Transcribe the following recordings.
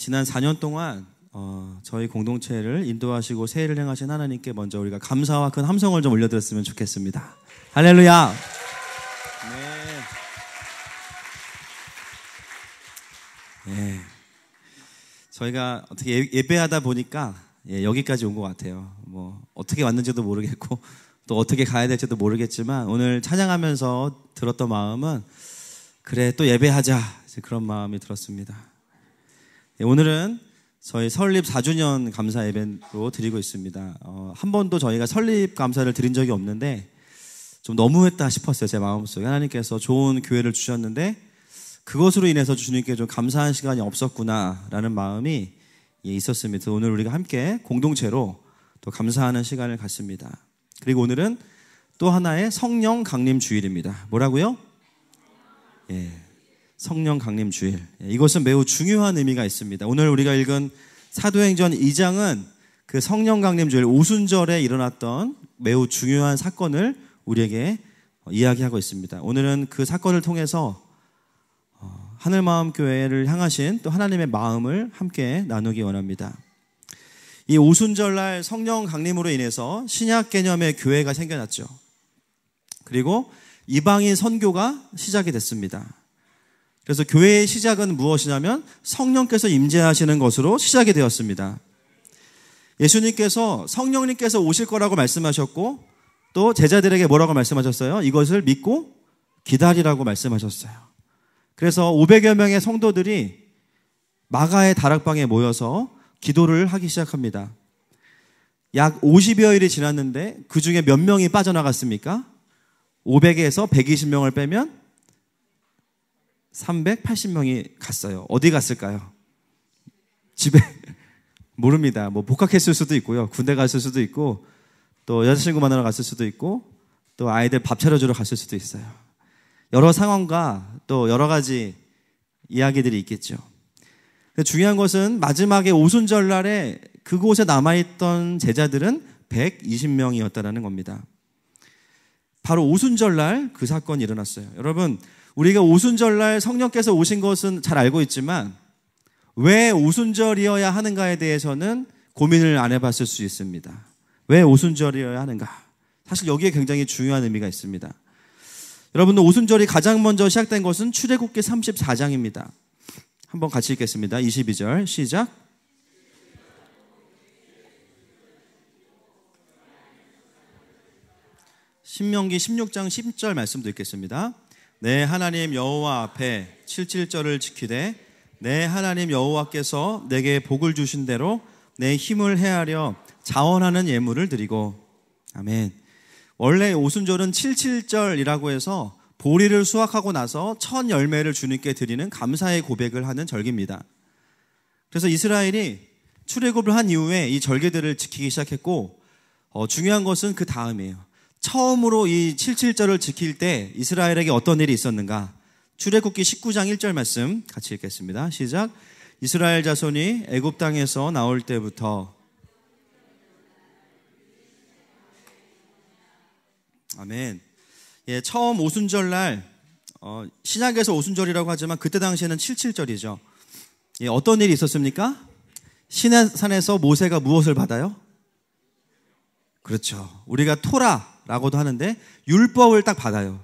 지난 4년 동안 저희 공동체를 인도하시고 세일을 행하신 하나님께 먼저 우리가 감사와 큰 함성을 좀 올려드렸으면 좋겠습니다. 할렐루야. 네. 저희가 어떻게 예배하다 보니까 여기까지 온 것 같아요. 뭐 어떻게 왔는지도 모르겠고 또 어떻게 가야 될지도 모르겠지만 오늘 찬양하면서 들었던 마음은 그래 또 예배하자, 그런 마음이 들었습니다. 오늘은 저희 설립 4주년 감사 예배로 드리고 있습니다. 한 번도 저희가 설립 감사를 드린 적이 없는데 좀 너무했다 싶었어요. 제 마음속에 하나님께서 좋은 교회를 주셨는데 그것으로 인해서 주님께 좀 감사한 시간이 없었구나라는 마음이 있었습니다. 오늘 우리가 함께 공동체로 또 감사하는 시간을 갖습니다. 그리고 오늘은 또 하나의 성령 강림 주일입니다. 뭐라고요? 성령 강림 주일. 이것은 매우 중요한 의미가 있습니다. 오늘 우리가 읽은 사도행전 2장은 그 성령 강림 주일 오순절에 일어났던 매우 중요한 사건을 우리에게 이야기하고 있습니다. 오늘은 그 사건을 통해서 하늘마음교회를 향하신 또 하나님의 마음을 함께 나누기 원합니다. 이 오순절날 성령 강림으로 인해서 신약 개념의 교회가 생겨났죠. 그리고 이방인 선교가 시작이 됐습니다. 그래서 교회의 시작은 무엇이냐면 성령께서 임재하시는 것으로 시작이 되었습니다. 예수님께서 성령님께서 오실 거라고 말씀하셨고 또 제자들에게 뭐라고 말씀하셨어요? 이것을 믿고 기다리라고 말씀하셨어요. 그래서 500여 명의 성도들이 마가의 다락방에 모여서 기도를 하기 시작합니다. 약 50여일이 지났는데 그 중에 몇 명이 빠져나갔습니까? 500에서 120명을 빼면 380명이 갔어요. 어디 갔을까요? 집에 모릅니다. 뭐 복학했을 수도 있고요. 군대 갔을 수도 있고 또 여자친구 만나러 갔을 수도 있고 또 아이들 밥 차려주러 갔을 수도 있어요. 여러 상황과 또 여러 가지 이야기들이 있겠죠. 중요한 것은 마지막에 오순절 날에 그곳에 남아있던 제자들은 120명이었다는 겁니다. 바로 오순절 날 그 사건이 일어났어요. 여러분, 우리가 오순절 날 성령께서 오신 것은 잘 알고 있지만 왜 오순절이어야 하는가에 대해서는 고민을 안 해봤을 수 있습니다. 왜 오순절이어야 하는가? 사실 여기에 굉장히 중요한 의미가 있습니다. 여러분들, 오순절이 가장 먼저 시작된 것은 출애굽기 34장입니다. 한번 같이 읽겠습니다. 22절 시작. 신명기 16장 10절 말씀도 읽겠습니다. 내 하나님 여호와 앞에 77절을 지키되 내 하나님 여호와께서 내게 복을 주신 대로 내 힘을 헤아려 자원하는 예물을 드리고. 아멘. 원래 오순절은 77절이라고 해서 보리를 수확하고 나서 첫 열매를 주님께 드리는 감사의 고백을 하는 절기입니다. 그래서 이스라엘이 출애굽을 한 이후에 이 절기들을 지키기 시작했고 중요한 것은 그 다음이에요. 처음으로 이 77절을 지킬 때 이스라엘에게 어떤 일이 있었는가? 출애굽기 19장 1절 말씀 같이 읽겠습니다. 시작. 이스라엘 자손이 애굽 땅에서 나올 때부터. 아멘. 처음 오순절 날 신약에서 오순절이라고 하지만 그때 당시에는 77절이죠. 어떤 일이 있었습니까? 시내산에서 모세가 무엇을 받아요? 그렇죠. 우리가 토라라고도 하는데 율법을 딱 받아요.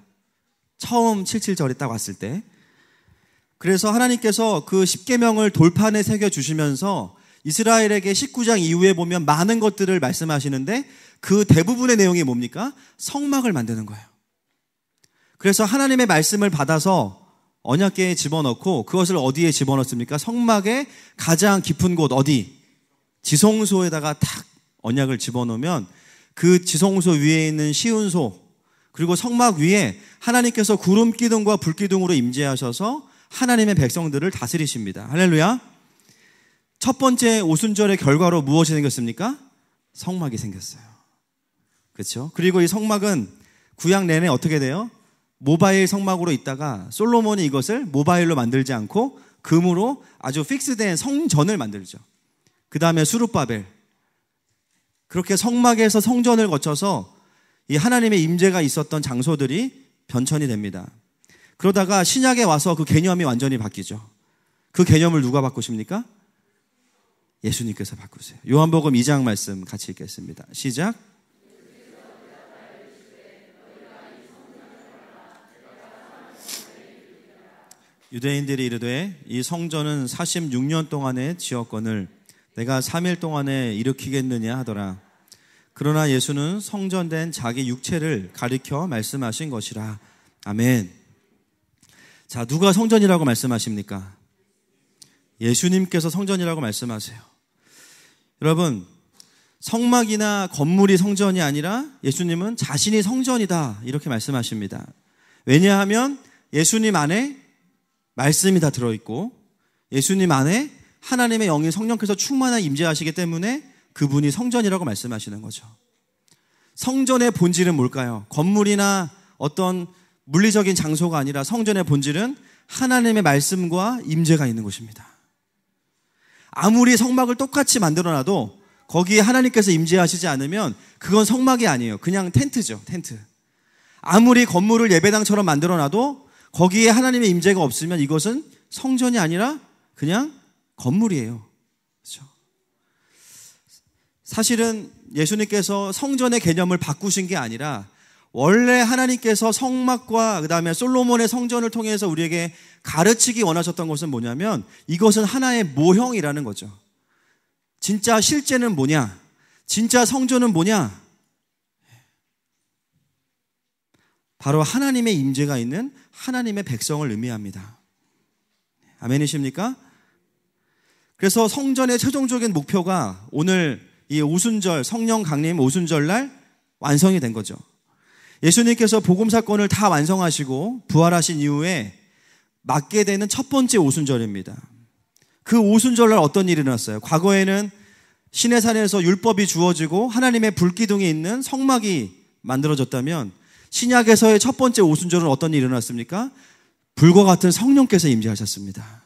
처음 77절이 딱 왔을 때. 그래서 하나님께서 그 10계명을 돌판에 새겨주시면서 이스라엘에게 19장 이후에 보면 많은 것들을 말씀하시는데 그 대부분의 내용이 뭡니까? 성막을 만드는 거예요. 그래서 하나님의 말씀을 받아서 언약궤에 집어넣고 그것을 어디에 집어넣습니까? 성막의 가장 깊은 곳 어디? 지성소에다가 탁 언약을 집어넣으면 그 지성소 위에 있는 시운소 그리고 성막 위에 하나님께서 구름 기둥과 불 기둥으로 임재하셔서 하나님의 백성들을 다스리십니다. 할렐루야. 첫 번째 오순절의 결과로 무엇이 생겼습니까? 성막이 생겼어요. 그렇죠? 그리고 이 성막은 구약 내내 어떻게 돼요? 모바일 성막으로 있다가 솔로몬이 이것을 모바일로 만들지 않고 금으로 아주 픽스된 성전을 만들죠. 그 다음에 수룹바벨. 그렇게 성막에서 성전을 거쳐서 이 하나님의 임재가 있었던 장소들이 변천이 됩니다. 그러다가 신약에 와서 그 개념이 완전히 바뀌죠. 그 개념을 누가 바꾸십니까? 예수님께서 바꾸세요. 요한복음 2장 말씀 같이 읽겠습니다. 시작. 유대인들이 이르되 이 성전은 46년 동안의 지었건을 내가 3일 동안에 일으키겠느냐 하더라. 그러나 예수는 성전된 자기 육체를 가리켜 말씀하신 것이라. 아멘. 자, 누가 성전이라고 말씀하십니까? 예수님께서 성전이라고 말씀하세요. 여러분, 성막이나 건물이 성전이 아니라 예수님은 자신이 성전이다 이렇게 말씀하십니다. 왜냐하면 예수님 안에 말씀이 다 들어있고 예수님 안에 하나님의 영이 성령께서 충만하게 임재하시기 때문에 그분이 성전이라고 말씀하시는 거죠. 성전의 본질은 뭘까요? 건물이나 어떤 물리적인 장소가 아니라 성전의 본질은 하나님의 말씀과 임재가 있는 곳입니다. 아무리 성막을 똑같이 만들어놔도 거기에 하나님께서 임재하시지 않으면 그건 성막이 아니에요. 그냥 텐트죠, 텐트. 아무리 건물을 예배당처럼 만들어놔도 거기에 하나님의 임재가 없으면 이것은 성전이 아니라 그냥 건물이에요. 그렇죠? 사실은 예수님께서 성전의 개념을 바꾸신 게 아니라 원래 하나님께서 성막과 그다음에 솔로몬의 성전을 통해서 우리에게 가르치기 원하셨던 것은 뭐냐면 이것은 하나의 모형이라는 거죠. 진짜 실제는 뭐냐? 진짜 성전은 뭐냐? 바로 하나님의 임재가 있는 하나님의 백성을 의미합니다. 아멘이십니까? 그래서 성전의 최종적인 목표가 오늘 이 오순절, 성령 강림 오순절 날 완성이 된 거죠. 예수님께서 복음 사건을 다 완성하시고 부활하신 이후에 맞게 되는 첫 번째 오순절입니다. 그 오순절 날 어떤 일이 일어났어요? 과거에는 시내산에서 율법이 주어지고 하나님의 불기둥이 있는 성막이 만들어졌다면 신약에서의 첫 번째 오순절은 어떤 일이 일어났습니까? 불과 같은 성령께서 임재하셨습니다.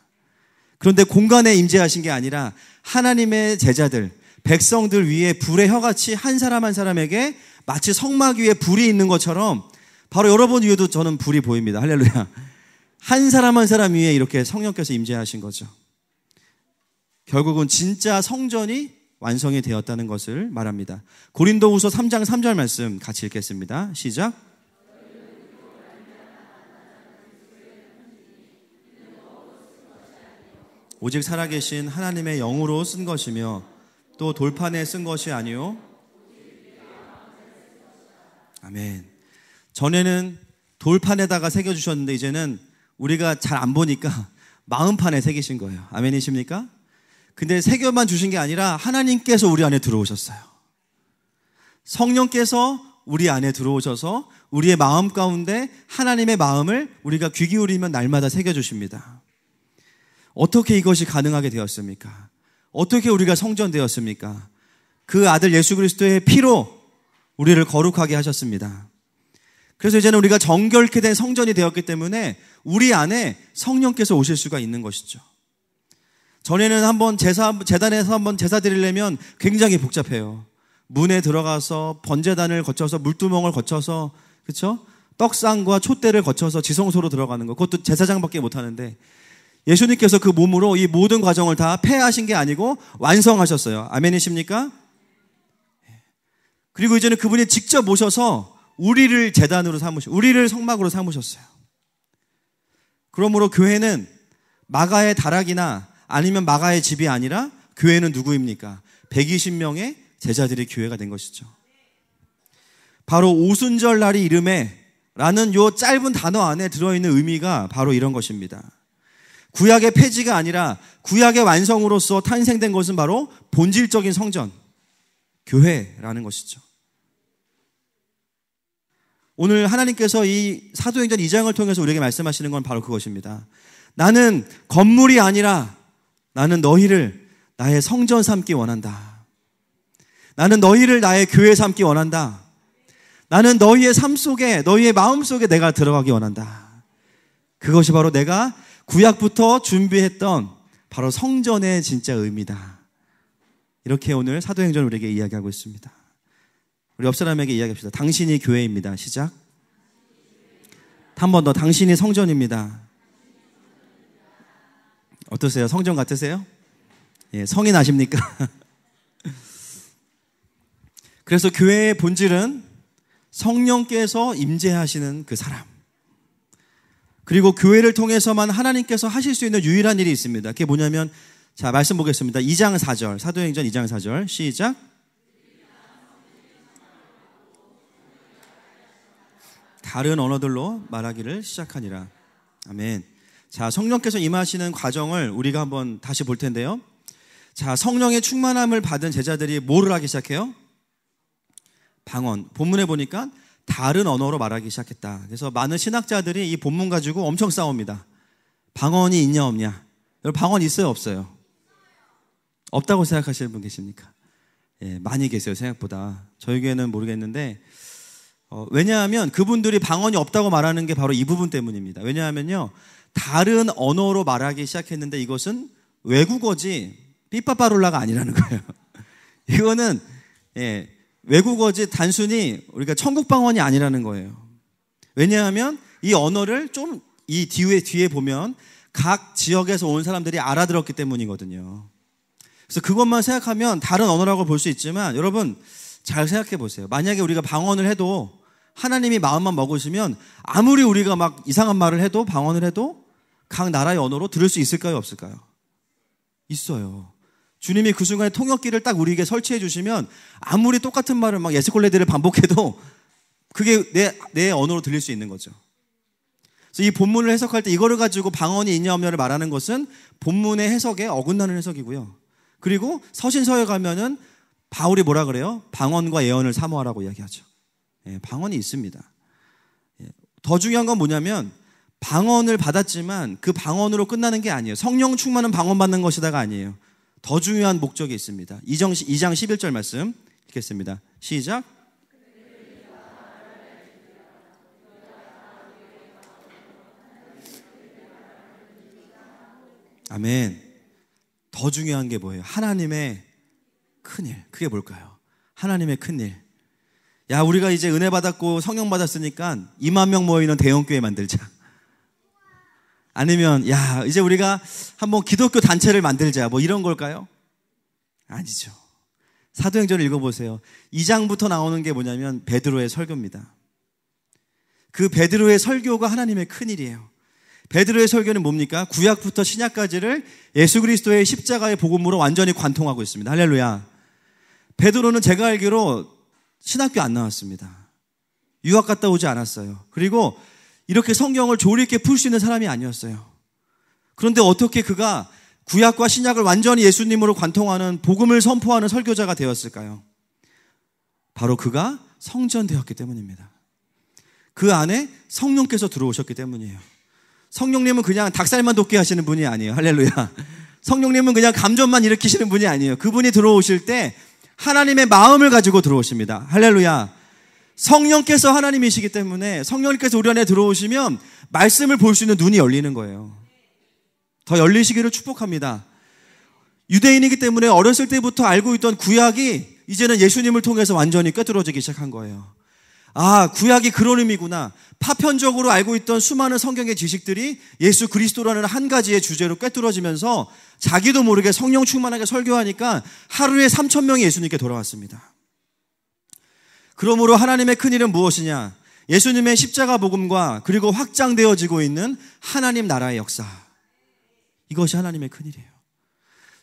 그런데 공간에 임재하신 게 아니라 하나님의 제자들, 백성들 위에 불의 혀같이 한 사람 한 사람에게 마치 성막 위에 불이 있는 것처럼 바로 여러분 위에도 저는 불이 보입니다. 할렐루야. 한 사람 한 사람 위에 이렇게 성령께서 임재하신 거죠. 결국은 진짜 성전이 완성이 되었다는 것을 말합니다. 고린도후서 3장 3절 말씀 같이 읽겠습니다. 시작. 오직 살아계신 하나님의 영으로 쓴 것이며 또 돌판에 쓴 것이 아니요. 아멘. 전에는 돌판에다가 새겨주셨는데 이제는 우리가 잘 안 보니까 마음판에 새기신 거예요. 아멘이십니까? 근데 새겨만 주신 게 아니라 하나님께서 우리 안에 들어오셨어요. 성령께서 우리 안에 들어오셔서 우리의 마음 가운데 하나님의 마음을 우리가 귀 기울이면 날마다 새겨주십니다. 어떻게 이것이 가능하게 되었습니까? 어떻게 우리가 성전되었습니까? 그 아들 예수 그리스도의 피로 우리를 거룩하게 하셨습니다. 그래서 이제는 우리가 정결케 된 성전이 되었기 때문에 우리 안에 성령께서 오실 수가 있는 것이죠. 전에는 한번 재단에서 한번 제사 드리려면 굉장히 복잡해요. 문에 들어가서 번제단을 거쳐서 물두멍을 거쳐서 그렇죠? 떡상과 촛대를 거쳐서 지성소로 들어가는 거. 그것도 제사장밖에 못 하는데 예수님께서 그 몸으로 이 모든 과정을 다 폐하신 게 아니고 완성하셨어요. 아멘이십니까? 그리고 이제는 그분이 직접 오셔서 우리를 제단으로 삼으셨어요. 우리를 성막으로 삼으셨어요. 그러므로 교회는 마가의 다락이나 아니면 마가의 집이 아니라 교회는 누구입니까? 120명의 제자들의 교회가 된 것이죠. 바로 오순절 날이 이름에 라는 요 짧은 단어 안에 들어있는 의미가 바로 이런 것입니다. 구약의 폐지가 아니라 구약의 완성으로서 탄생된 것은 바로 본질적인 성전, 교회라는 것이죠. 오늘 하나님께서 이 사도행전 2장을 통해서 우리에게 말씀하시는 건 바로 그것입니다. 나는 건물이 아니라 나는 너희를 나의 성전 삼기 원한다. 나는 너희를 나의 교회 삼기 원한다. 나는 너희의 삶 속에, 너희의 마음 속에 내가 들어가기 원한다. 그것이 바로 내가 구약부터 준비했던 바로 성전의 진짜 의미다. 이렇게 오늘 사도행전 우리에게 이야기하고 있습니다. 우리 옆 사람에게 이야기합시다. 당신이 교회입니다. 시작. 한 번 더. 당신이 성전입니다. 어떠세요? 성전 같으세요? 예, 성인 아십니까? 그래서 교회의 본질은 성령께서 임재하시는 그 사람. 그리고 교회를 통해서만 하나님께서 하실 수 있는 유일한 일이 있습니다. 그게 뭐냐면, 자, 말씀 보겠습니다. 2장 4절, 사도행전 2장 4절, 시작. 다른 언어들로 말하기를 시작하니라. 아멘. 자, 성령께서 임하시는 과정을 우리가 한번 다시 볼 텐데요. 자, 성령의 충만함을 받은 제자들이 뭐를 하기 시작해요? 방언. 본문에 보니까 다른 언어로 말하기 시작했다. 그래서 많은 신학자들이 이 본문 가지고 엄청 싸웁니다. 방언이 있냐 없냐? 여러분, 방언 있어요 없어요? 없다고 생각하시는 분 계십니까? 예, 많이 계세요 생각보다. 저희 교회는 모르겠는데 왜냐하면 그분들이 방언이 없다고 말하는 게 바로 이 부분 때문입니다. 왜냐하면요, 다른 언어로 말하기 시작했는데 이것은 외국어지 삐빠빠롤라가 아니라는 거예요. 이거는 외국어지 단순히 우리가 천국 방언이 아니라는 거예요. 왜냐하면 이 언어를 좀 이 뒤에 보면 각 지역에서 온 사람들이 알아들었기 때문이거든요. 그래서 그것만 생각하면 다른 언어라고 볼 수 있지만, 여러분 잘 생각해 보세요. 만약에 우리가 방언을 해도 하나님이 마음만 먹으시면 아무리 우리가 막 이상한 말을 해도, 방언을 해도 각 나라의 언어로 들을 수 있을까요 없을까요? 있어요. 주님이 그 순간에 통역기를 딱 우리에게 설치해 주시면 아무리 똑같은 말을 막 예스콜레드를 반복해도 그게 내 언어로 들릴 수 있는 거죠. 그래서 이 본문을 해석할 때 이거를 가지고 방언이 있냐 없냐를 말하는 것은 본문의 해석에 어긋나는 해석이고요. 그리고 서신서에 가면은 바울이 뭐라 그래요? 방언과 예언을 사모하라고 이야기하죠. 예, 방언이 있습니다. 예, 더 중요한 건 뭐냐면 방언을 받았지만 그 방언으로 끝나는 게 아니에요. 성령 충만은 방언 받는 것이다가 아니에요. 더 중요한 목적이 있습니다. 2장 11절 말씀 읽겠습니다. 시작. 아멘. 더 중요한 게 뭐예요? 하나님의 큰일. 그게 뭘까요? 하나님의 큰일. 야, 우리가 이제 은혜 받았고 성령 받았으니까 2만 명 모이는 대형교회 만들자. 아니면 야, 이제 우리가 한번 기독교 단체를 만들자, 뭐 이런 걸까요? 아니죠. 사도행전을 읽어보세요. 2장부터 나오는 게 뭐냐면 베드로의 설교입니다. 그 베드로의 설교가 하나님의 큰일이에요. 베드로의 설교는 뭡니까? 구약부터 신약까지를 예수 그리스도의 십자가의 복음으로 완전히 관통하고 있습니다. 할렐루야. 베드로는 제가 알기로 신학교 안 나왔습니다. 유학 갔다 오지 않았어요. 그리고 이렇게 성경을 조리 있게 풀 수 있는 사람이 아니었어요. 그런데 어떻게 그가 구약과 신약을 완전히 예수님으로 관통하는, 복음을 선포하는 설교자가 되었을까요? 바로 그가 성전되었기 때문입니다. 그 안에 성령께서 들어오셨기 때문이에요. 성령님은 그냥 닭살만 돋게 하시는 분이 아니에요. 할렐루야. 성령님은 그냥 감전만 일으키시는 분이 아니에요. 그분이 들어오실 때 하나님의 마음을 가지고 들어오십니다. 할렐루야. 성령께서 하나님이시기 때문에 성령님께서 우리 안에 들어오시면 말씀을 볼 수 있는 눈이 열리는 거예요. 더 열리시기를 축복합니다. 유대인이기 때문에 어렸을 때부터 알고 있던 구약이 이제는 예수님을 통해서 완전히 꿰뚫어지기 시작한 거예요. 아, 구약이 그런 의미구나. 파편적으로 알고 있던 수많은 성경의 지식들이 예수 그리스도라는 한 가지의 주제로 꿰뚫어지면서 자기도 모르게 성령 충만하게 설교하니까 하루에 3,000명이 예수님께 돌아왔습니다. 그러므로 하나님의 큰일은 무엇이냐? 예수님의 십자가 복음과 그리고 확장되어지고 있는 하나님 나라의 역사. 이것이 하나님의 큰일이에요.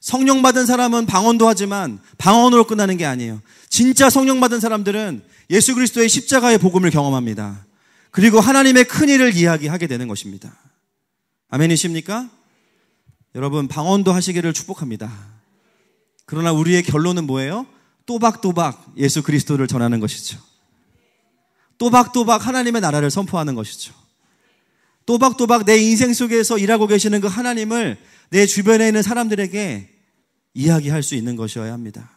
성령 받은 사람은 방언도 하지만 방언으로 끝나는 게 아니에요. 진짜 성령 받은 사람들은 예수 그리스도의 십자가의 복음을 경험합니다. 그리고 하나님의 큰일을 이야기하게 되는 것입니다. 아멘이십니까? 여러분, 방언도 하시기를 축복합니다. 그러나 우리의 결론은 뭐예요? 또박또박 예수 그리스도를 전하는 것이죠. 또박또박 하나님의 나라를 선포하는 것이죠. 또박또박 내 인생 속에서 일하고 계시는 그 하나님을 내 주변에 있는 사람들에게 이야기할 수 있는 것이어야 합니다.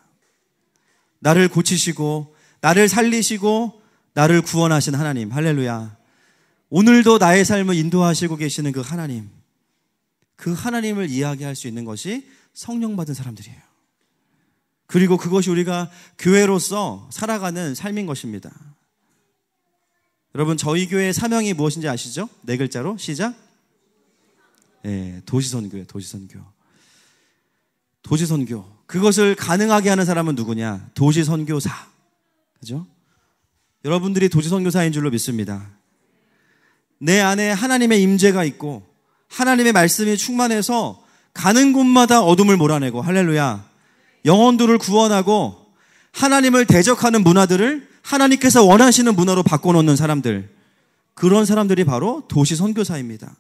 나를 고치시고 나를 살리시고 나를 구원하신 하나님, 할렐루야. 오늘도 나의 삶을 인도하시고 계시는 그 하나님, 그 하나님을 이야기할 수 있는 것이 성령 받은 사람들이에요. 그리고 그것이 우리가 교회로서 살아가는 삶인 것입니다. 여러분, 저희 교회의 사명이 무엇인지 아시죠? 4글자로 시작. 네, 도시선교예요. 도시선교. 도시 선교. 그것을 가능하게 하는 사람은 누구냐? 도시 선교사. 그죠? 여러분들이 도시 선교사인 줄로 믿습니다. 내 안에 하나님의 임재가 있고 하나님의 말씀이 충만해서 가는 곳마다 어둠을 몰아내고, 할렐루야, 영혼들을 구원하고 하나님을 대적하는 문화들을 하나님께서 원하시는 문화로 바꿔놓는 사람들, 그런 사람들이 바로 도시 선교사입니다.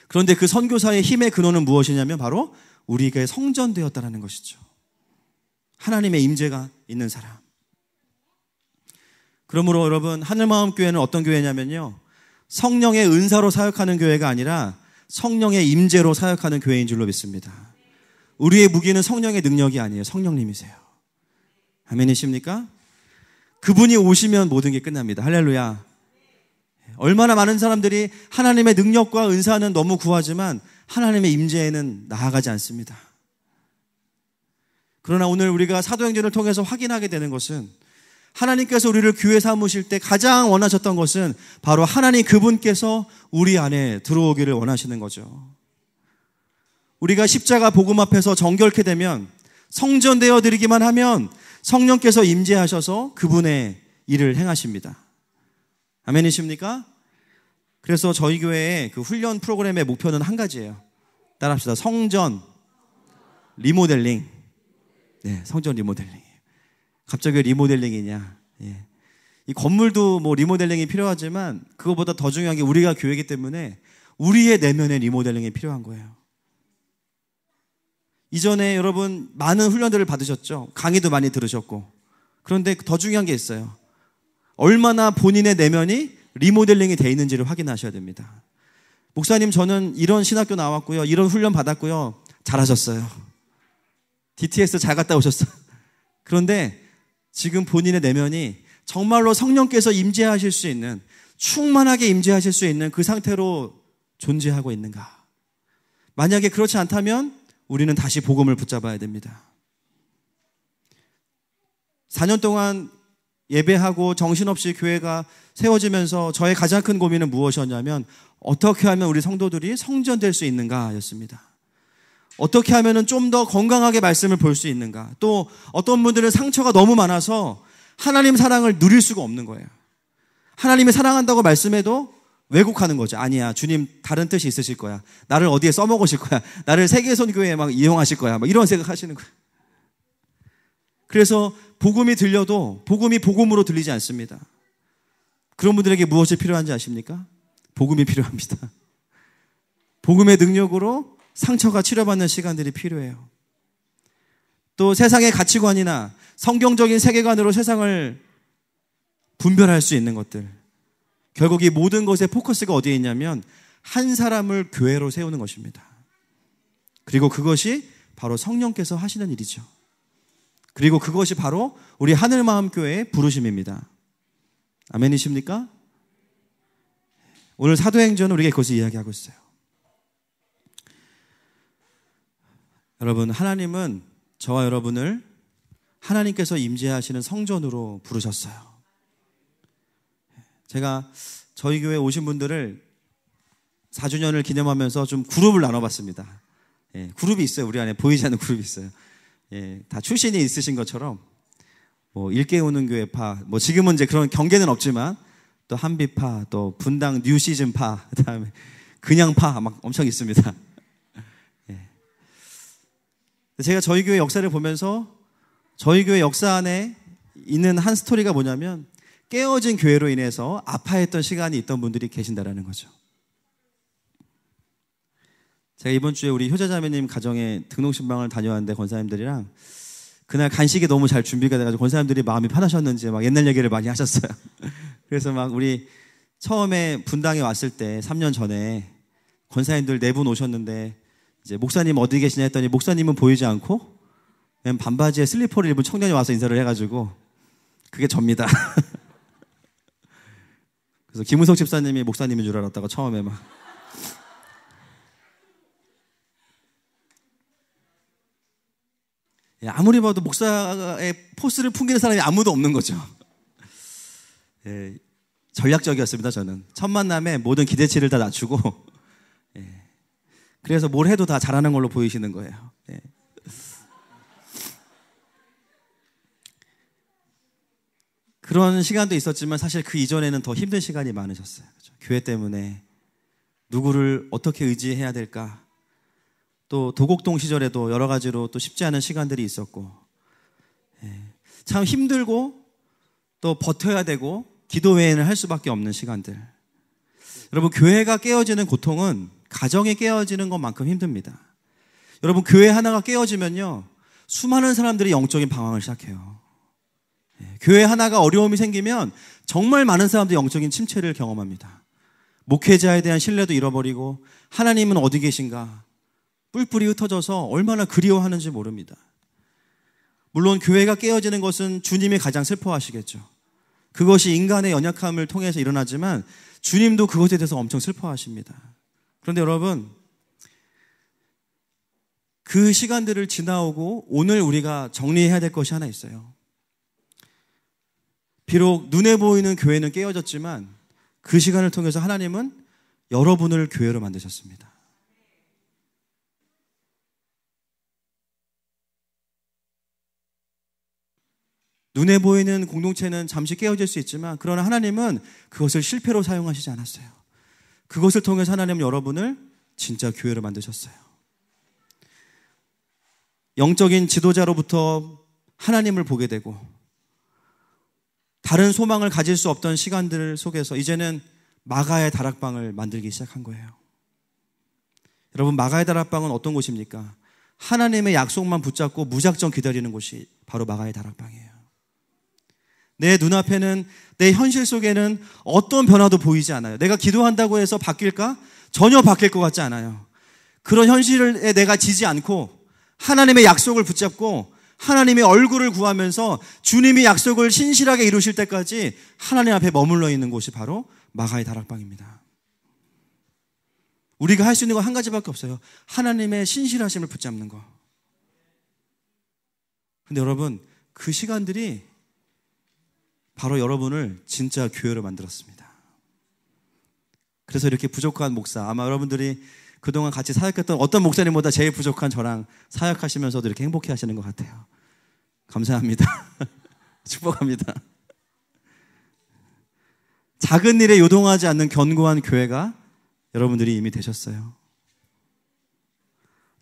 그런데 그 선교사의 힘의 근원은 무엇이냐면 바로 우리에게 성전되었다는 것이죠. 하나님의 임재가 있는 사람. 그러므로 여러분, 하늘마음교회는 어떤 교회냐면요, 성령의 은사로 사역하는 교회가 아니라 성령의 임재로 사역하는 교회인 줄로 믿습니다. 우리의 무기는 성령의 능력이 아니에요. 성령님이세요. 아멘이십니까? 그분이 오시면 모든 게 끝납니다. 할렐루야. 얼마나 많은 사람들이 하나님의 능력과 은사는 너무 구하지만 하나님의 임재에는 나아가지 않습니다. 그러나 오늘 우리가 사도행전을 통해서 확인하게 되는 것은, 하나님께서 우리를 교회 삼으실 때 가장 원하셨던 것은 바로 하나님 그분께서 우리 안에 들어오기를 원하시는 거죠. 우리가 십자가 복음 앞에서 정결케 되면, 성전되어 드리기만 하면 성령께서 임재하셔서 그분의 일을 행하십니다. 아멘이십니까? 그래서 저희 교회의 그 훈련 프로그램의 목표는 한 가지예요. 따라합시다. 성전 리모델링. 네, 성전 리모델링. 갑자기 왜 리모델링이냐? 예. 이 건물도 뭐 리모델링이 필요하지만 그것보다 더 중요한 게 우리가 교회이기 때문에 우리의 내면의 리모델링이 필요한 거예요. 이전에 여러분 많은 훈련들을 받으셨죠? 강의도 많이 들으셨고. 그런데 더 중요한 게 있어요. 얼마나 본인의 내면이 리모델링이 돼 있는지를 확인하셔야 됩니다. 목사님, 저는 이런 신학교 나왔고요, 이런 훈련 받았고요. 잘하셨어요. DTS 잘 갔다 오셨어요. 그런데 지금 본인의 내면이 정말로 성령께서 임재하실 수 있는, 충만하게 임재하실 수 있는 그 상태로 존재하고 있는가? 만약에 그렇지 않다면 우리는 다시 복음을 붙잡아야 됩니다. 4년 동안 예배하고 정신없이 교회가 세워지면서 저의 가장 큰 고민은 무엇이었냐면, 어떻게 하면 우리 성도들이 성전될 수 있는가 였습니다. 어떻게 하면 좀 더 건강하게 말씀을 볼 수 있는가. 또 어떤 분들은 상처가 너무 많아서 하나님 사랑을 누릴 수가 없는 거예요. 하나님이 사랑한다고 말씀해도 왜곡하는 거죠. 아니야, 주님 다른 뜻이 있으실 거야. 나를 어디에 써먹으실 거야. 나를 세계선교회에 막 이용하실 거야. 막 이런 생각하시는 거예요. 그래서 복음이 들려도 복음이 복음으로 들리지 않습니다. 그런 분들에게 무엇이 필요한지 아십니까? 복음이 필요합니다. 복음의 능력으로 상처가 치료받는 시간들이 필요해요. 또 세상의 가치관이나 성경적인 세계관으로 세상을 분별할 수 있는 것들, 결국 이 모든 것의 포커스가 어디에 있냐면 한 사람을 교회로 세우는 것입니다. 그리고 그것이 바로 성령께서 하시는 일이죠. 그리고 그것이 바로 우리 하늘마음교회의 부르심입니다. 아멘이십니까? 오늘 사도행전은 우리에게 그것을 이야기하고 있어요. 여러분, 하나님은 저와 여러분을 하나님께서 임재하시는 성전으로 부르셨어요. 제가 저희 교회에 오신 분들을 4주년을 기념하면서 좀 그룹을 나눠봤습니다. 예, 그룹이 있어요. 우리 안에 보이지 않는 그룹이 있어요. 예, 다 출신이 있으신 것처럼 뭐 일깨우는 교회파, 뭐 지금은 이제 그런 경계는 없지만 또 한비파, 또 분당 뉴시즌파, 그다음에 그냥파 막 엄청 있습니다. 예. 제가 저희 교회 역사를 보면서 저희 교회 역사 안에 있는 한 스토리가 뭐냐면, 깨어진 교회로 인해서 아파했던 시간이 있던 분들이 계신다라는 거죠. 제가 이번 주에 우리 효자자매님 가정에 등록신방을 다녀왔는데, 권사님들이랑 그날 간식이 너무 잘 준비가 돼가지고 권사님들이 마음이 편하셨는지 막 옛날 얘기를 많이 하셨어요. 그래서 막 우리 처음에 분당에 왔을 때 3년 전에 권사님들 4분 오셨는데, 이제 목사님 어디 계시냐 했더니 목사님은 보이지 않고 그냥 반바지에 슬리퍼를 입은 청년이 와서 인사를 해가지고, 그게 접니다. 그래서 김은석 집사님이 목사님인 줄 알았다가 처음에 막 아무리 봐도 목사의 포스를 풍기는 사람이 아무도 없는 거죠. 예, 전략적이었습니다. 저는 첫 만남에 모든 기대치를 다 낮추고, 예, 그래서 뭘 해도 다 잘하는 걸로 보이시는 거예요. 예. 그런 시간도 있었지만 사실 그 이전에는 더 힘든 시간이 많으셨어요. 그렇죠? 교회 때문에 누구를 어떻게 의지해야 될까? 또 도곡동 시절에도 여러 가지로 또 쉽지 않은 시간들이 있었고, 참 힘들고 또 버텨야 되고 기도 외에는 할 수밖에 없는 시간들. 여러분, 교회가 깨어지는 고통은 가정이 깨어지는 것만큼 힘듭니다. 여러분, 교회 하나가 깨어지면요, 수많은 사람들이 영적인 방황을 시작해요. 교회 하나가 어려움이 생기면 정말 많은 사람들이 영적인 침체를 경험합니다. 목회자에 대한 신뢰도 잃어버리고 하나님은 어디 계신가 뿔뿔이 흩어져서 얼마나 그리워하는지 모릅니다. 물론 교회가 깨어지는 것은 주님이 가장 슬퍼하시겠죠. 그것이 인간의 연약함을 통해서 일어나지만 주님도 그것에 대해서 엄청 슬퍼하십니다. 그런데 여러분, 그 시간들을 지나오고 오늘 우리가 정리해야 될 것이 하나 있어요. 비록 눈에 보이는 교회는 깨어졌지만 그 시간을 통해서 하나님은 여러분을 교회로 만드셨습니다. 눈에 보이는 공동체는 잠시 깨어질 수 있지만 그러나 하나님은 그것을 실패로 사용하시지 않았어요. 그것을 통해서 하나님은 여러분을 진짜 교회로 만드셨어요. 영적인 지도자로부터 하나님을 보게 되고 다른 소망을 가질 수 없던 시간들 속에서 이제는 마가의 다락방을 만들기 시작한 거예요. 여러분, 마가의 다락방은 어떤 곳입니까? 하나님의 약속만 붙잡고 무작정 기다리는 곳이 바로 마가의 다락방이에요. 내 눈앞에는, 내 현실 속에는 어떤 변화도 보이지 않아요. 내가 기도한다고 해서 바뀔까? 전혀 바뀔 것 같지 않아요. 그런 현실에 내가 지지 않고 하나님의 약속을 붙잡고 하나님의 얼굴을 구하면서 주님이 약속을 신실하게 이루실 때까지 하나님 앞에 머물러 있는 곳이 바로 마가의 다락방입니다. 우리가 할 수 있는 건 한 가지밖에 없어요. 하나님의 신실하심을 붙잡는 거. 근데 여러분, 그 시간들이 바로 여러분을 진짜 교회로 만들었습니다. 그래서 이렇게 부족한 목사, 아마 여러분들이 그동안 같이 사역했던 어떤 목사님보다 제일 부족한 저랑 사역하시면서도 이렇게 행복해 하시는 것 같아요. 감사합니다. 축복합니다. 작은 일에 요동하지 않는 견고한 교회가 여러분들이 이미 되셨어요.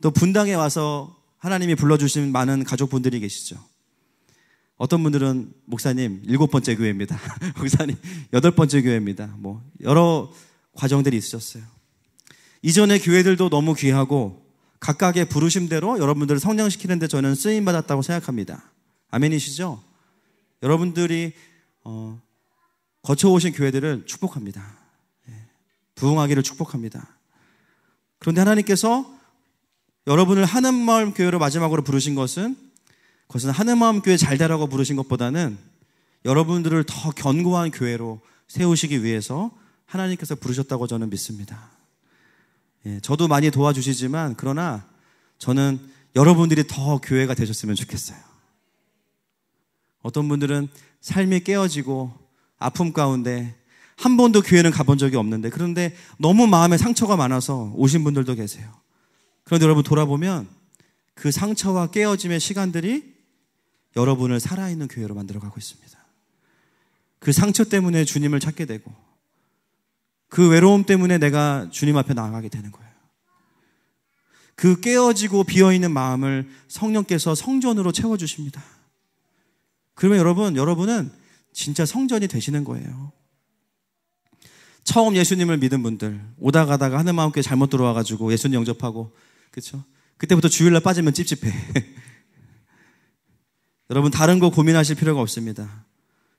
또 분당에 와서 하나님이 불러주신 많은 가족분들이 계시죠. 어떤 분들은 목사님 7번째 교회입니다. 목사님 8번째 교회입니다. 뭐 여러 과정들이 있으셨어요. 이전의 교회들도 너무 귀하고 각각의 부르심대로 여러분들을 성장시키는 데 저는 쓰임받았다고 생각합니다. 아멘이시죠? 여러분들이 거쳐오신 교회들을 축복합니다. 부흥하기를 축복합니다. 그런데 하나님께서 여러분을 하늘마을 교회로 마지막으로 부르신 것은 그것은 하늘마음 교회 잘 되라고 부르신 것보다는 여러분들을 더 견고한 교회로 세우시기 위해서 하나님께서 부르셨다고 저는 믿습니다. 저도 많이 도와주시지만 그러나 저는 여러분들이 더 교회가 되셨으면 좋겠어요. 어떤 분들은 삶이 깨어지고 아픔 가운데 한 번도 교회는 가본 적이 없는데 그런데 너무 마음에 상처가 많아서 오신 분들도 계세요. 그런데 여러분 돌아보면 그 상처와 깨어짐의 시간들이 여러분을 살아있는 교회로 만들어가고 있습니다. 그 상처 때문에 주님을 찾게 되고 그 외로움 때문에 내가 주님 앞에 나아가게 되는 거예요. 그 깨어지고 비어있는 마음을 성령께서 성전으로 채워주십니다. 그러면 여러분은 진짜 성전이 되시는 거예요. 처음 예수님을 믿은 분들, 오다 가다가 하늘마음교회 잘못 들어와가지고 예수님 영접하고, 그렇죠? 그때부터 주일날 빠지면 찝찝해. 여러분 다른 거 고민하실 필요가 없습니다.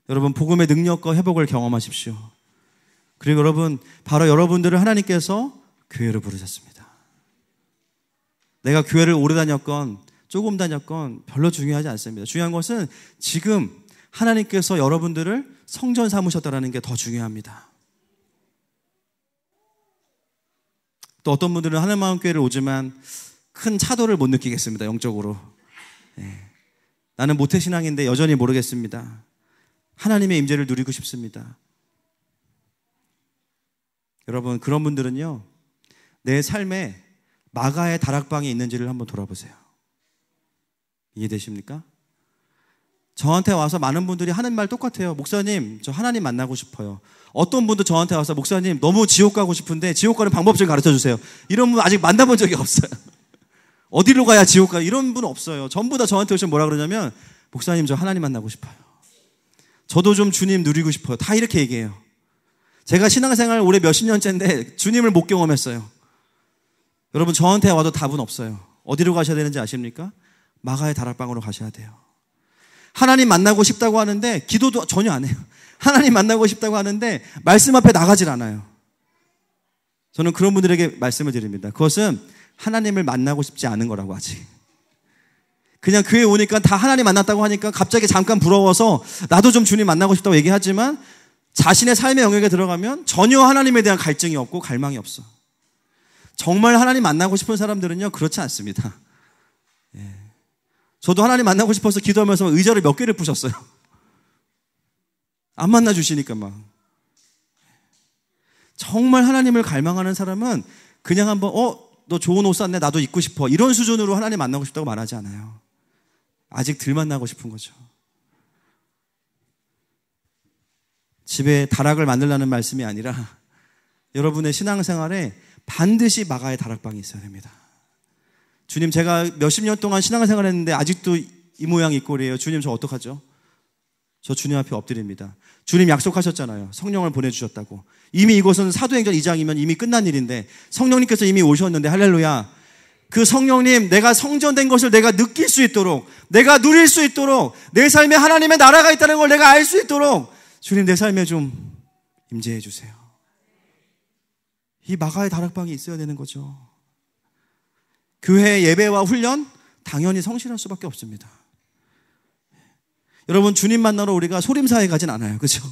여러분 복음의 능력과 회복을 경험하십시오. 그리고 여러분 바로 여러분들을 하나님께서 교회로 부르셨습니다. 내가 교회를 오래 다녔건 조금 다녔건 별로 중요하지 않습니다. 중요한 것은 지금 하나님께서 여러분들을 성전 삼으셨다는 게 더 중요합니다. 또 어떤 분들은 하늘마음교회를 오지만 큰 차도를 못 느끼겠습니다. 영적으로. 나는 모태신앙인데 여전히 모르겠습니다. 하나님의 임재를 누리고 싶습니다. 여러분 그런 분들은요 내 삶에 마가의 다락방에 있는지를 한번 돌아보세요. 이해되십니까? 저한테 와서 많은 분들이 하는 말 똑같아요. 목사님, 저 하나님 만나고 싶어요. 어떤 분도 저한테 와서 목사님, 너무 지옥 가고 싶은데 지옥 가는 방법 좀 가르쳐 주세요. 이런 분 아직 만나본 적이 없어요. 어디로 가야 지옥 가? 이런 분 없어요. 전부 다 저한테 오시면 뭐라 그러냐면 목사님, 저 하나님 만나고 싶어요. 저도 좀 주님 누리고 싶어요. 다 이렇게 얘기해요. 제가 신앙생활 올해 몇십 년째인데 주님을 못 경험했어요. 여러분, 저한테 와도 답은 없어요. 어디로 가셔야 되는지 아십니까? 마가의 다락방으로 가셔야 돼요. 하나님 만나고 싶다고 하는데 기도도 전혀 안 해요. 하나님 만나고 싶다고 하는데 말씀 앞에 나가질 않아요. 저는 그런 분들에게 말씀을 드립니다. 그것은 하나님을 만나고 싶지 않은 거라고 아직. 그냥 교회 오니까 다 하나님 만났다고 하니까 갑자기 잠깐 부러워서 나도 좀 주님 만나고 싶다고 얘기하지만 자신의 삶의 영역에 들어가면 전혀 하나님에 대한 갈증이 없고 갈망이 없어. 정말 하나님 만나고 싶은 사람들은요, 그렇지 않습니다. 예. 저도 하나님 만나고 싶어서 기도하면서 의자를 몇 개를 부셨어요. 안 만나 주시니까 막. 정말 하나님을 갈망하는 사람은 그냥 한번 너 좋은 옷 샀네, 나도 입고 싶어, 이런 수준으로 하나님 만나고 싶다고 말하지 않아요. 아직 덜 만나고 싶은 거죠. 집에 다락을 만들라는 말씀이 아니라 여러분의 신앙생활에 반드시 마가의 다락방이 있어야 됩니다. 주님, 제가 몇십 년 동안 신앙생활 했는데 아직도 이 모양 이 꼴이에요. 주님, 저 어떡하죠? 저 주님 앞에 엎드립니다. 주님 약속하셨잖아요. 성령을 보내주셨다고. 이미 이것은 사도행전 2장이면 이미 끝난 일인데 성령님께서 이미 오셨는데, 할렐루야. 그 성령님, 내가 성전된 것을 내가 느낄 수 있도록, 내가 누릴 수 있도록, 내 삶에 하나님의 나라가 있다는 걸 내가 알 수 있도록 주님, 내 삶에 좀 임재해 주세요. 이 마가의 다락방이 있어야 되는 거죠. 교회 예배와 훈련, 당연히 성실할 수밖에 없습니다. 여러분, 주님 만나러 우리가 소림사에 가진 않아요. 그렇죠?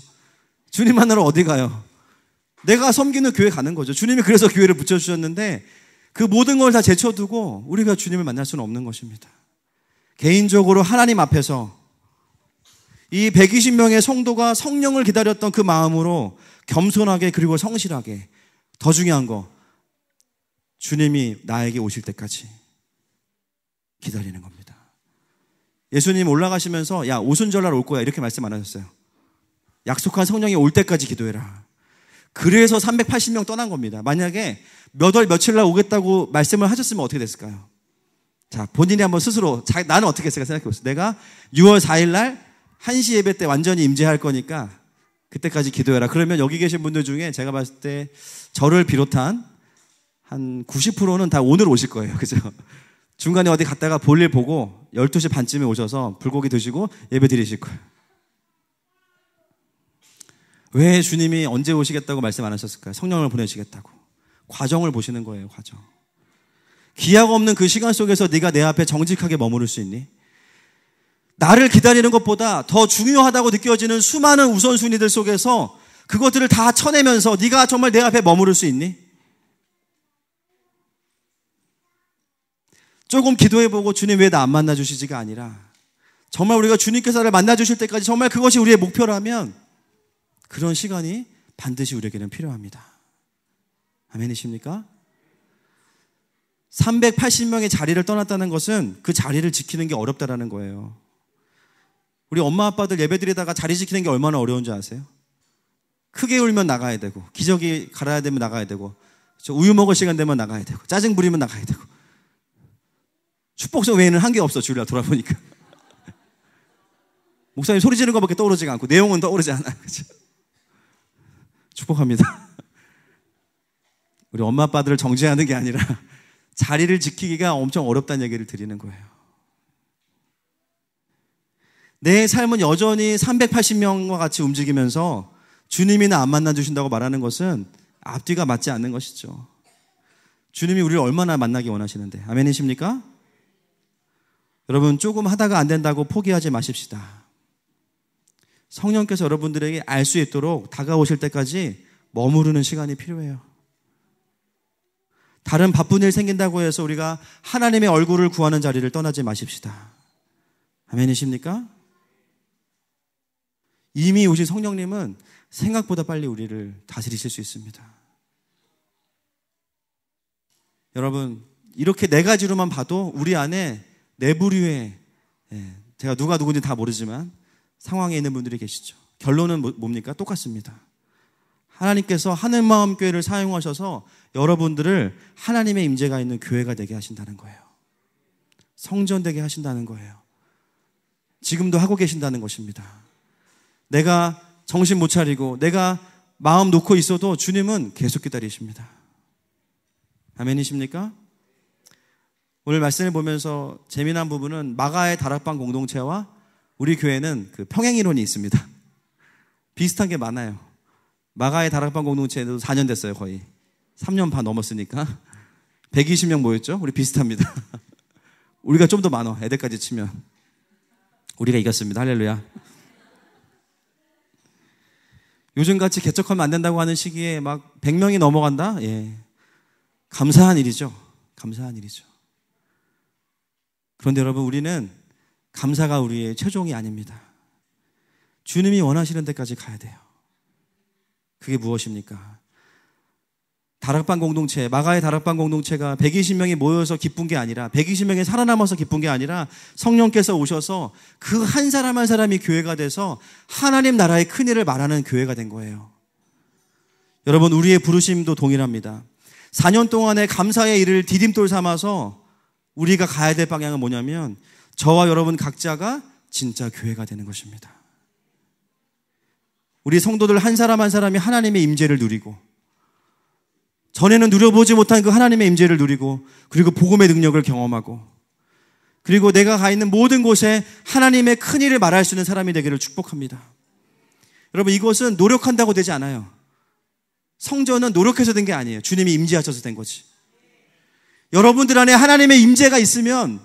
주님 만나러 어디 가요? 내가 섬기는 교회 가는 거죠. 주님이 그래서 교회를 붙여주셨는데 그 모든 걸 다 제쳐두고 우리가 주님을 만날 수는 없는 것입니다. 개인적으로 하나님 앞에서 이 120명의 성도가 성령을 기다렸던 그 마음으로 겸손하게, 그리고 성실하게, 더 중요한 거, 주님이 나에게 오실 때까지 기다리는 겁니다. 예수님 올라가시면서 야, 오순절날 올 거야, 이렇게 말씀 안 하셨어요. 약속한 성령이 올 때까지 기도해라. 그래서 380명 떠난 겁니다. 만약에 몇 월 며칠 날 오겠다고 말씀을 하셨으면 어떻게 됐을까요? 자, 본인이 한번 스스로 나는 어떻게 했을까 생각해 보세요. 내가 6월 4일 날 1시 예배 때 완전히 임재할 거니까 그때까지 기도해라. 그러면 여기 계신 분들 중에 제가 봤을 때 저를 비롯한 한 90%는 다 오늘 오실 거예요. 그죠? 중간에 어디 갔다가 볼일 보고 12시 반쯤에 오셔서 불고기 드시고 예배 드리실 거예요. 왜 주님이 언제 오시겠다고 말씀 안 하셨을까요? 성령을 보내시겠다고. 과정을 보시는 거예요, 과정. 기약 없는 그 시간 속에서 네가 내 앞에 정직하게 머무를 수 있니? 나를 기다리는 것보다 더 중요하다고 느껴지는 수많은 우선순위들 속에서 그것들을 다 쳐내면서 네가 정말 내 앞에 머무를 수 있니? 조금 기도해보고 주님 왜 나 안 만나주시지가 아니라 정말 우리가 주님께서 나를 만나주실 때까지 정말 그것이 우리의 목표라면 그런 시간이 반드시 우리에게는 필요합니다. 아멘이십니까? 380명의 자리를 떠났다는 것은 그 자리를 지키는 게 어렵다라는 거예요. 우리 엄마 아빠들 예배드리다가 자리 지키는 게 얼마나 어려운 줄 아세요? 크게 울면 나가야 되고, 기저귀 갈아야 되면 나가야 되고, 우유 먹을 시간 되면 나가야 되고, 짜증 부리면 나가야 되고. 축복성 외에는 한 게 없어, 주일날 돌아보니까. 목사님 소리 지르는 것밖에 떠오르지가 않고 내용은 떠오르지 않아요. 그렇죠? 축복합니다. 우리 엄마 아빠들을 정죄하는 게 아니라 자리를 지키기가 엄청 어렵다는 얘기를 드리는 거예요. 내 삶은 여전히 380명과 같이 움직이면서 주님이 나 안 만나주신다고 말하는 것은 앞뒤가 맞지 않는 것이죠. 주님이 우리를 얼마나 만나기 원하시는데. 아멘이십니까? 여러분, 조금 하다가 안 된다고 포기하지 마십시다. 성령께서 여러분들에게 알 수 있도록 다가오실 때까지 머무르는 시간이 필요해요. 다른 바쁜 일 생긴다고 해서 우리가 하나님의 얼굴을 구하는 자리를 떠나지 마십시다. 아멘이십니까? 이미 오신 성령님은 생각보다 빨리 우리를 다스리실 수 있습니다. 여러분, 이렇게 네 가지로만 봐도 우리 안에 내부류의, 제가 누가 누군지 다 모르지만 상황에 있는 분들이 계시죠. 결론은 뭡니까? 똑같습니다. 하나님께서 하늘마음교회를 사용하셔서 여러분들을 하나님의 임재가 있는 교회가 되게 하신다는 거예요. 성전 되게 하신다는 거예요. 지금도 하고 계신다는 것입니다. 내가 정신 못 차리고 내가 마음 놓고 있어도 주님은 계속 기다리십니다. 아멘이십니까? 오늘 말씀을 보면서 재미난 부분은 마가의 다락방 공동체와 우리 교회는 그 평행이론이 있습니다. 비슷한 게 많아요. 마가의 다락방 공동체도 4년 됐어요. 거의 3년 반 넘었으니까 120명 모였죠. 우리 비슷합니다. 우리가 좀 더 많아. 애들까지 치면 우리가 이겼습니다. 할렐루야. 요즘같이 개척하면 안 된다고 하는 시기에 막 100명이 넘어간다? 예, 감사한 일이죠. 감사한 일이죠. 그런데 여러분, 우리는 감사가 우리의 최종이 아닙니다. 주님이 원하시는 데까지 가야 돼요. 그게 무엇입니까? 다락방 공동체, 마가의 다락방 공동체가 120명이 모여서 기쁜 게 아니라, 120명이 살아남아서 기쁜 게 아니라 성령께서 오셔서 그 한 사람 한 사람이 교회가 돼서 하나님 나라의 큰일을 말하는 교회가 된 거예요. 여러분, 우리의 부르심도 동일합니다. 4년 동안의 감사의 일을 디딤돌 삼아서 우리가 가야 될 방향은 뭐냐면 저와 여러분 각자가 진짜 교회가 되는 것입니다. 우리 성도들 한 사람 한 사람이 하나님의 임재를 누리고, 전에는 누려보지 못한 그 하나님의 임재를 누리고, 그리고 복음의 능력을 경험하고, 그리고 내가 가 있는 모든 곳에 하나님의 큰일을 말할 수 있는 사람이 되기를 축복합니다. 여러분, 이것은 노력한다고 되지 않아요. 성전은 노력해서 된 게 아니에요. 주님이 임재하셔서 된 거지. 여러분들 안에 하나님의 임재가 있으면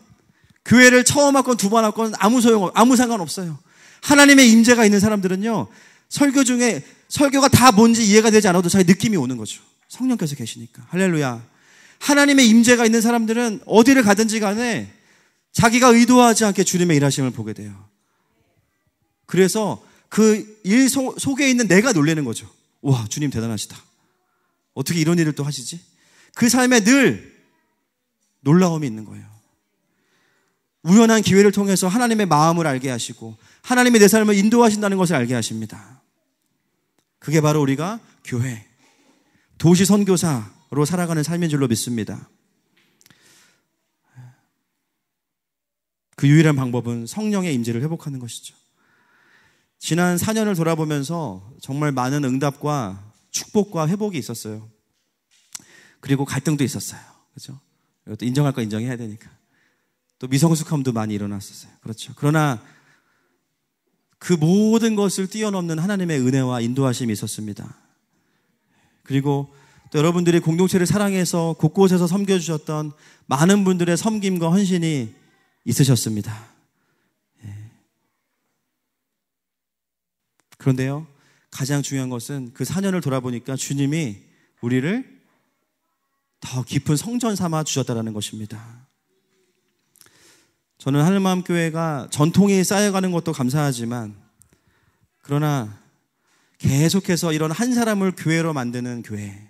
교회를 처음 왔건 두 번 왔건 아무 상관없어요. 하나님의 임재가 있는 사람들은요, 설교 중에 설교가 다 뭔지 이해가 되지 않아도 자기 느낌이 오는 거죠. 성령께서 계시니까. 할렐루야. 하나님의 임재가 있는 사람들은 어디를 가든지 간에 자기가 의도하지 않게 주님의 일하심을 보게 돼요. 그래서 그 일 속에 있는 내가 놀라는 거죠. 와, 주님 대단하시다. 어떻게 이런 일을 또 하시지? 그 삶에 늘 놀라움이 있는 거예요. 우연한 기회를 통해서 하나님의 마음을 알게 하시고 하나님이 내 삶을 인도하신다는 것을 알게 하십니다. 그게 바로 우리가 교회, 도시 선교사로 살아가는 삶인 줄로 믿습니다. 그 유일한 방법은 성령의 임재를 회복하는 것이죠. 지난 4년을 돌아보면서 정말 많은 응답과 축복과 회복이 있었어요. 그리고 갈등도 있었어요. 그렇죠? 이것도 인정할 거 인정해야 되니까. 또 미성숙함도 많이 일어났었어요. 그렇죠. 그러나 그 모든 것을 뛰어넘는 하나님의 은혜와 인도하심이 있었습니다. 그리고 또 여러분들이 공동체를 사랑해서 곳곳에서 섬겨주셨던 많은 분들의 섬김과 헌신이 있으셨습니다. 그런데요, 가장 중요한 것은 그 4년을 돌아보니까 주님이 우리를 더 깊은 성전 삼아 주셨다는 것입니다. 저는 하늘마음교회가 전통이 쌓여가는 것도 감사하지만, 그러나 계속해서 이런 한 사람을 교회로 만드는 교회,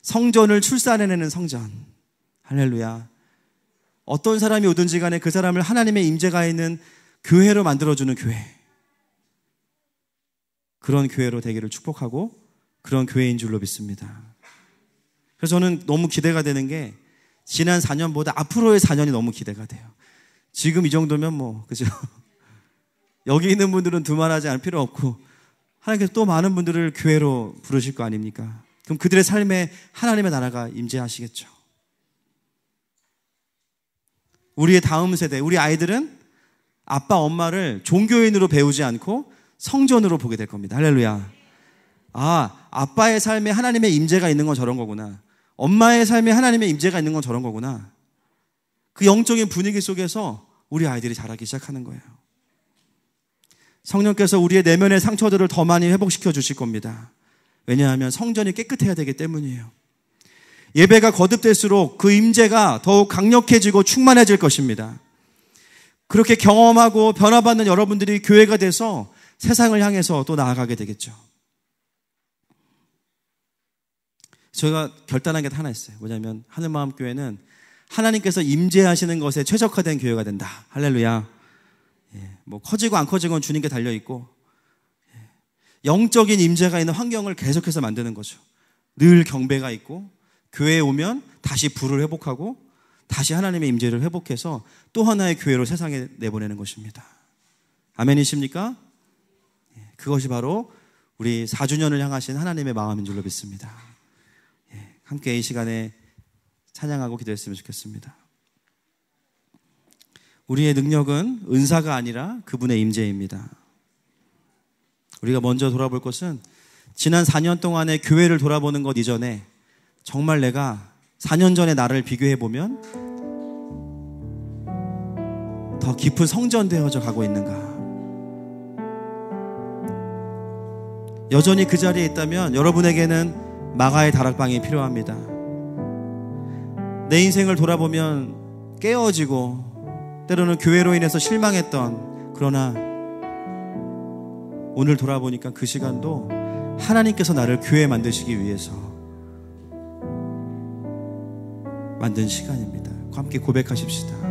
성전을 출산해내는 성전, 할렐루야. 어떤 사람이 오든지 간에 그 사람을 하나님의 임재가 있는 교회로 만들어주는 교회, 그런 교회로 되기를 축복하고 그런 교회인 줄로 믿습니다. 그래서 저는 너무 기대가 되는 게 지난 4년보다 앞으로의 4년이 너무 기대가 돼요. 지금 이 정도면 뭐, 그죠? 여기 있는 분들은 두말하지 않을 필요 없고 하나님께서 또 많은 분들을 교회로 부르실 거 아닙니까? 그럼 그들의 삶에 하나님의 나라가 임재하시겠죠. 우리의 다음 세대, 우리 아이들은 아빠, 엄마를 종교인으로 배우지 않고 성전으로 보게 될 겁니다. 할렐루야. 아, 아빠의 삶에 하나님의 임재가 있는 건 저런 거구나. 엄마의 삶에 하나님의 임재가 있는 건 저런 거구나. 그 영적인 분위기 속에서 우리 아이들이 자라기 시작하는 거예요. 성령께서 우리의 내면의 상처들을 더 많이 회복시켜 주실 겁니다. 왜냐하면 성전이 깨끗해야 되기 때문이에요. 예배가 거듭될수록 그 임재가 더욱 강력해지고 충만해질 것입니다. 그렇게 경험하고 변화받는 여러분들이 교회가 돼서 세상을 향해서 또 나아가게 되겠죠. 제가 결단한 게 하나 있어요. 뭐냐면 하늘마음교회는 하나님께서 임재하시는 것에 최적화된 교회가 된다. 할렐루야. 뭐 커지고 안 커지고 주님께 달려있고, 영적인 임재가 있는 환경을 계속해서 만드는 거죠. 늘 경배가 있고, 교회에 오면 다시 불을 회복하고 다시 하나님의 임재를 회복해서 또 하나의 교회로 세상에 내보내는 것입니다. 아멘이십니까? 그것이 바로 우리 4주년을 향하신 하나님의 마음인 줄로 믿습니다. 함께 이 시간에 찬양하고 기도했으면 좋겠습니다. 우리의 능력은 은사가 아니라 그분의 임재입니다. 우리가 먼저 돌아볼 것은 지난 4년 동안의 교회를 돌아보는 것 이전에 정말 내가 4년 전의 나를 비교해보면 더 깊은 성전되어져 가고 있는가. 여전히 그 자리에 있다면 여러분에게는 마가의 다락방이 필요합니다. 내 인생을 돌아보면 깨어지고 때로는 교회로 인해서 실망했던, 그러나 오늘 돌아보니까 그 시간도 하나님께서 나를 교회 만드시기 위해서 만든 시간입니다. 함께 고백하십시다.